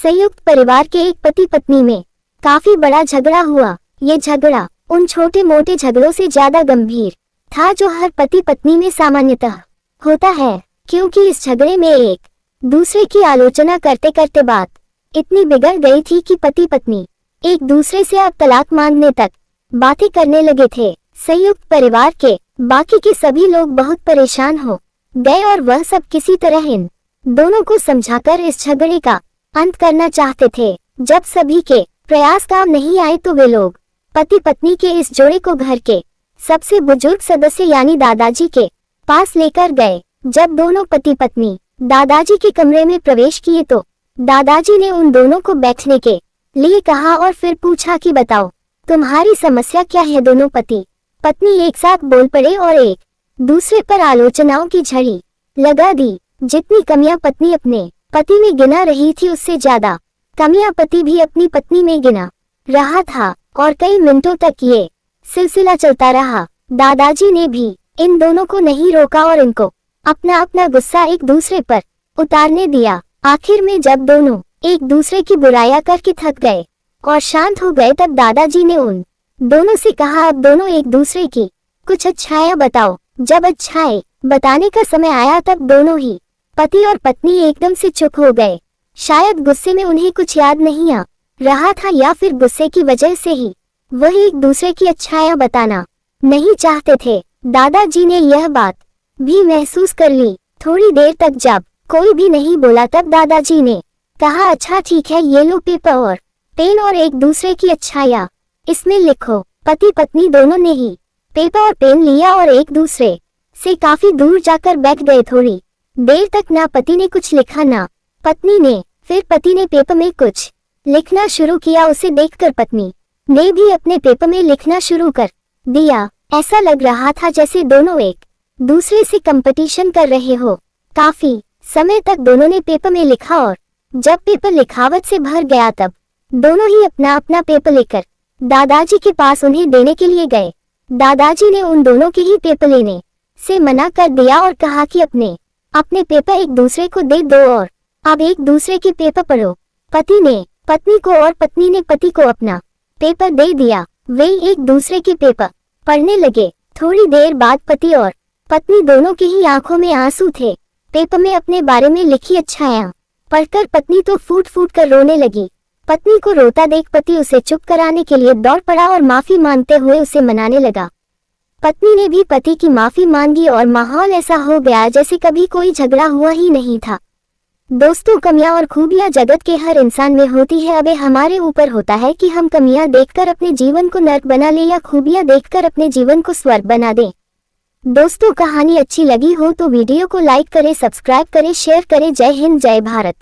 संयुक्त परिवार के एक पति पत्नी में काफी बड़ा झगड़ा हुआ। ये झगड़ा उन छोटे मोटे झगड़ों से ज्यादा गंभीर था जो हर पति पत्नी में सामान्यतः होता है, क्योंकि इस झगड़े में एक दूसरे की आलोचना करते करते बात इतनी बिगड़ गई थी कि पति पत्नी एक दूसरे से अब तलाक मांगने तक बातें करने लगे थे। संयुक्त परिवार के बाकी के सभी लोग बहुत परेशान हो गए और वह सब किसी तरह इन दोनों को समझाकर इस झगड़े का अंत करना चाहते थे। जब सभी के प्रयास काम नहीं आए तो वे लोग पति पत्नी के इस जोड़े को घर के सबसे बुजुर्ग सदस्य यानी दादाजी के पास लेकर गए। जब दोनों पति पत्नी दादाजी के कमरे में प्रवेश किए तो दादाजी ने उन दोनों को बैठने के लिए कहा और फिर पूछा कि बताओ तुम्हारी समस्या क्या है। दोनों पति पत्नी एक साथ बोल पड़े और एक दूसरे पर आलोचनाओं की झड़ी लगा दी। जितनी कमियां पत्नी अपने पति में गिना रही थी उससे ज्यादा कमियां पति भी अपनी पत्नी में गिना रहा था और कई मिनटों तक ये सिलसिला चलता रहा। दादाजी ने भी इन दोनों को नहीं रोका और इनको अपना अपना गुस्सा एक दूसरे पर उतारने दिया। आखिर में जब दोनों एक दूसरे की बुराइयां करके थक गए और शांत हो गए तब दादाजी ने उन दोनों से कहा अब दोनों एक दूसरे की कुछ अच्छाइयां बताओ। जब अच्छाई बताने का समय आया तब दोनों ही पति और पत्नी एकदम से चुप हो गए। शायद गुस्से में उन्हें कुछ याद नहीं आ रहा था या फिर गुस्से की वजह से ही वह एक दूसरे की अच्छाइयां बताना नहीं चाहते थे। दादाजी ने यह बात भी महसूस कर ली। थोड़ी देर तक जब कोई भी नहीं बोला तब दादाजी ने कहा अच्छा ठीक है, ये लो पेपर और पेन और एक दूसरे की अच्छाइयां इसमें लिखो। पति पत्नी दोनों ने ही पेपर और पेन लिया और एक दूसरे से काफी दूर जाकर बैठ गए। थोड़ी देर तक ना पति ने कुछ लिखा ना पत्नी ने। फिर पति ने पेपर में कुछ लिखना शुरू किया। उसे देखकर पत्नी ने भी अपने पेपर में लिखना शुरू कर दिया। ऐसा लग रहा था जैसे दोनों एक दूसरे से कंपटीशन कर रहे हो। काफी समय तक दोनों ने पेपर में लिखा और जब पेपर लिखावट से भर गया तब दोनों ही अपना अपना पेपर लेकर दादाजी के पास उन्हें देने के लिए गए। दादाजी ने उन दोनों के ही पेपर लेने से मना कर दिया और कहा कि अपने अपने पेपर एक दूसरे को दे दो और अब एक दूसरे के पेपर पढ़ो। पति ने पत्नी को और पत्नी ने पति को अपना पेपर दे दिया। वे एक दूसरे के पेपर पढ़ने लगे। थोड़ी देर बाद पति और पत्नी दोनों की ही आंखों में आंसू थे। पेपर में अपने बारे में लिखी अच्छाइयां पढ़कर पत्नी तो फूट फूट कर रोने लगी। पत्नी को रोता देख पति उसे चुप कराने के लिए दौड़ पड़ा और माफी मांगते हुए उसे मनाने लगा। पत्नी ने भी पति की माफी मांगी और माहौल ऐसा हो गया जैसे कभी कोई झगड़ा हुआ ही नहीं था। दोस्तों, कमियां और खूबियां जगत के हर इंसान में होती है। अब हमारे ऊपर होता है कि हम कमियां देखकर अपने जीवन को नर्क बना ले या खूबियां देखकर अपने जीवन को स्वर्ग बना दें। दोस्तों, कहानी अच्छी लगी हो तो वीडियो को लाइक करें, सब्सक्राइब करें, शेयर करें। जय हिंद, जय भारत।